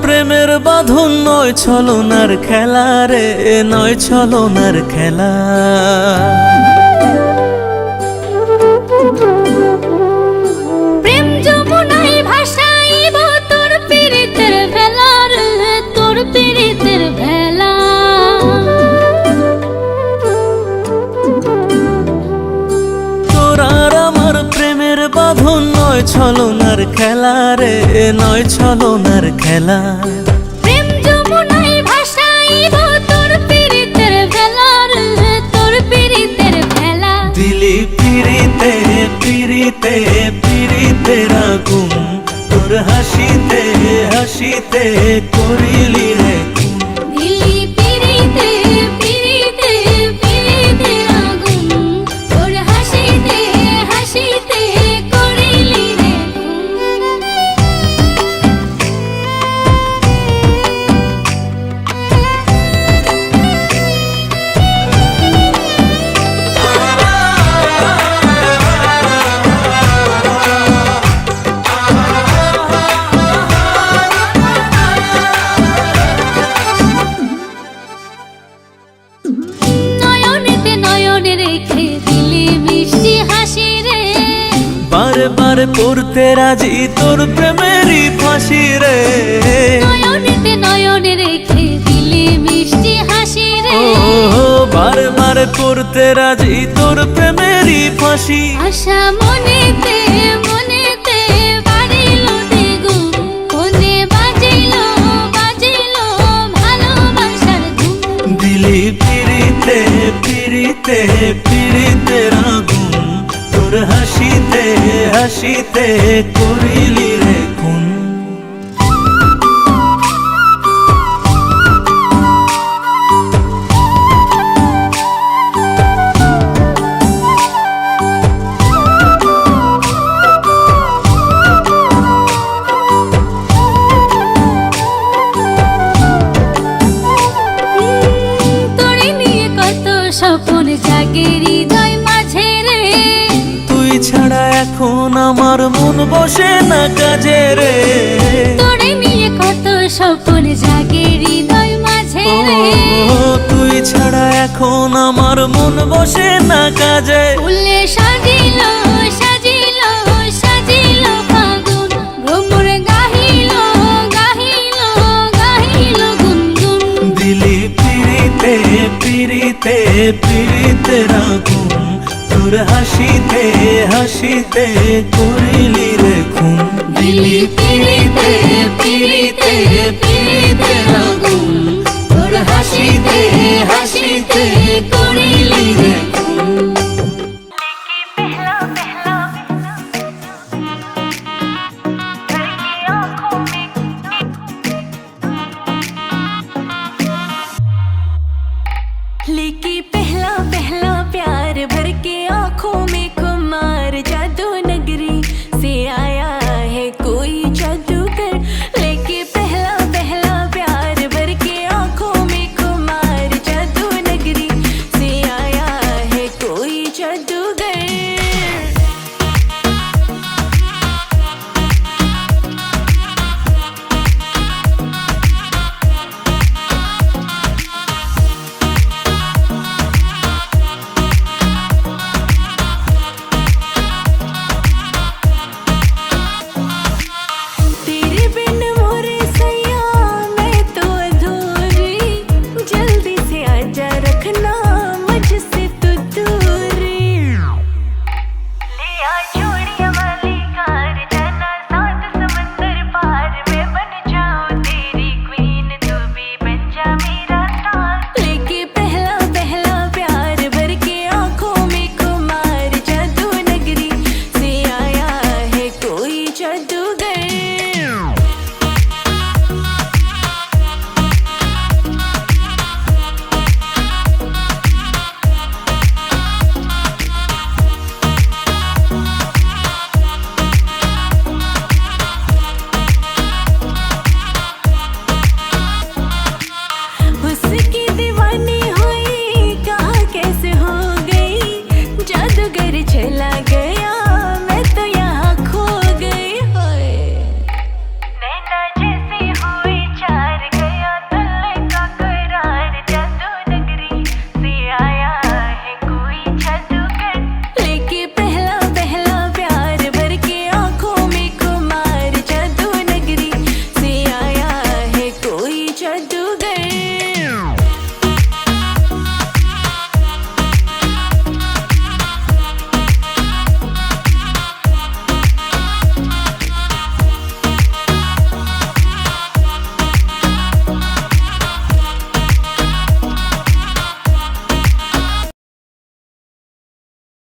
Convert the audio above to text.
প্রেমের বাঁধন নয় ছলনার খেলা রে, নয় ছলনার খেলা। প্রেম যমুনায় ভাসাইব তোর পীড়িতের ভেলা রে, তোর পীড়িতের ভেলা। তোর আর আমার প্রেমের বাঁধন নয় ছলনার খেলা রে, নয় ছলনার খেলা। প্রেম যমুনায় ভাসাইব তোর পীড়িতের ভেলা রে, তোর পীড়িতের ভেলা। দিলি পিরিতে পিরিতে পিরিতের আগুন, তোর হাসিতে হাসিতে করিলি রে খুন। দিলি পিরিতে পিরিতে পিরিতের আগুন, তোর হাসিতে হাসিতে করিলি রে খুন। নয়নেতে নয়নে রেখে দিলি মিষ্টি হাসি রে, বারে বারে পড়তে রাজি তোর প্রেমেরই ফাঁসি রে। নয়নেতে নয়নে রেখে দিলি মিষ্টি হাসি রে। ও বারে বারে পড়তে রাজি তোর প্রেমেরই ফাঁসি। আশা মনেতে মনেতে বাড়িল দ্বিগুণ, কোনে বাজিল বাজিল ভালোবাসার ধুম। দিলি পিরিতে পিরিতে পিরিতের আগুন, তোর হাসিতে হাসিতে করিলি রে খুন। তোরে নিয়ে কত স্বপ্ন জাগে হৃদয় মাঝে রে, তুই ছাড়া এখন আমার মন বসে না কাজে রে। তোরে নিয়ে কত স্বপ্ন জাগে হৃদয় মাঝে ও রে। তুই ছাড়া এখন আমার মন বসে না কাজে। ফুলে সাজিল সাজিল সাজিল ফাগুন, ভ্রমর গাহিল গাহিল গাহিল গুনগুন। দিলি পিরিতে পিরিতে পিরিতের আগুন, তোর হাসিতে হাসিতে করিলি রে খুন। দিলি পিরিতে পিরিতে পিরিতের আগুন, তোর হাসিতে হাসিতে করিলি রে খুন। लेके पहला पहला प्यार भर के आंखों में खुमार, जादू नगरी से आया है कोई जादूगर। लेके पहला पहला प्यार भर के आंखों में खुमार, जादू नगरी से आया है कोई जादूगर। तेरे बिन मोरे सैया मैं तो अधूरी, जल्दी से आजा रखना मुझसे तू दूरी। ले आ चूड़िया वाली कार, जाना सात समंदर पार, मैं बन जाऊं तेरी क्वीन, तू भी बन जा मेरा स्टार। लेके पहला पहला प्यार भर के आंखों में खुमार, जादू नगरी से आया है कोई जादूगर। उसकी दीवानी हुई कहाँ कैसे हो गई, जादूगर चला गया